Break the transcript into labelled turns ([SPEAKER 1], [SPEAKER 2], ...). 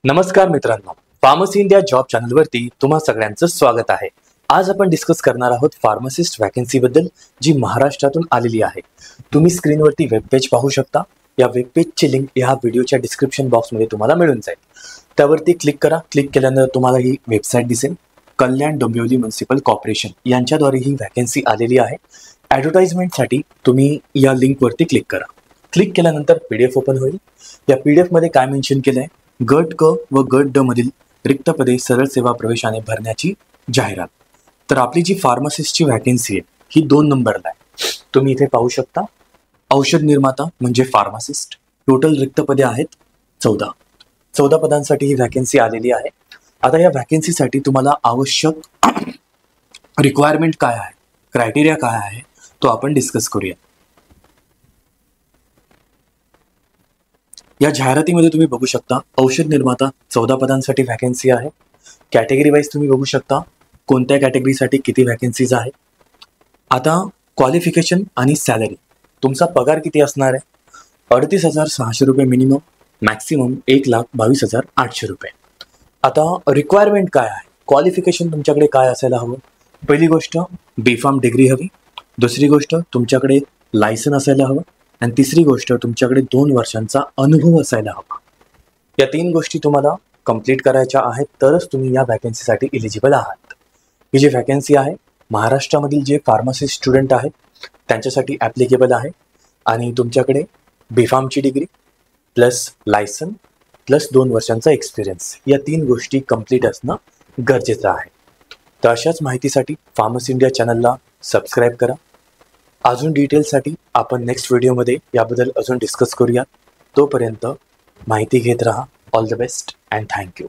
[SPEAKER 1] नमस्कार मित्रांनो, pharmacy India job चॅनलवरती तुम्हा सगळ्यांचं स्वागत आहे। आज आपण डिस्कस करणार आहोत फार्मासिस्ट वॅकन्सी बद्दल, जी महाराष्ट्रातून आलेली आहे। तुम्ही स्क्रीनवरती वेब पेज पाहू शकता। या वेब पेजची लिंक या व्हिडिओच्या डिस्क्रिप्शन बॉक्समध्ये तुम्हाला मिळून जाईल। त्यावरती क्लिक करा। क्लिक केल्यानंतर तुम्हाला ही वेबसाईट दिसेल। कल्याण डोंबिवली म्युनिसिपल कॉर्पोरेशन यांच्याद्वारे ही वॅकन्सी आलेली आहे। ॲडव्हर्टाइजमेंटसाठी तुम्ही या लिंकवरती क्लिक करा। क्लिक केल्यानंतर PDF ओपन होईल। या PDF मध्ये काय मेन्शन केलं आहे, गट क व गट ड मधील रिक्त पदे सरळ सेवा प्रवेशाने भरण्याची जाहिरात। तर आपली जी फार्मासिस्टची वॅकन्सी आहे ही 2 नंबरला आहे। तुम्ही इथे पाहू शकता, औषध निर्माता म्हणजे फार्मासिस्ट। टोटल रिक्त पदे आहेत 14 पदांसाठी ही वॅकन्सी आलेली आहे। आता या वॅकन्सीसाठी तुम्हाला आवश्यक रिक्वायरमेंट काय आहे, क्रायटेरिया काय आहे, तो आपण डिस्कस करूया। या जाहिरातीमध्ये तुम्ही बघू शकता, औषध निर्माता 14 पदांसाठी वॅकन्सी आहे। कॅटेगरी वाईज तुम्ही बघू शकता कोणत्या कॅटेगरीसाठी किती वॅकन्सीज आहे। आता क्वालिफिकेशन आणि सॅलरी, तुमचा पगार किती असणार आहे, 38,600 रुपये मिनिमम, मॅक्सिमम 1,22,800 रुपये। आता रिक्वायरमेंट काय आहे, क्वालिफिकेशन तुमच्याकडे काय असायला हवं। पहिली गोष्ट B.Pharm डिग्री हवी, दुसरी गोष्ट तुमच्याकडे लायसन असायला हवं, आणि तिसरी गोष्ट तुमच्याकडे 2 वर्षांचा अनुभव असायला हवा। या 3 गोष्टी तुम्हाला कंप्लीट करायच्या आहेत, तरच तुम्ही या वॅकन्सीसाठी एलिजिबल आहात। ही जी वॅकन्सी आहे महाराष्ट्रामधील जे फार्मसी स्टुडंट आहेत त्यांच्यासाठी ॲप्लिकेबल आहे। आणि तुमच्याकडे B.Pharmची डिग्री प्लस लायसन प्लस 2 वर्षांचा एक्सपिरियन्स, या 3 गोष्टी कंप्लीट असणं गरजेचं आहे। तर अशाच माहितीसाठी फार्मसी इंडिया चॅनलला सबस्क्राईब करा। अजून डिटेल्ससाठी आपण नेक्स्ट व्हिडिओमध्ये याबद्दल अजून डिस्कस करूया। तोपर्यंत माहिती घेत राहा। All the best and thank you.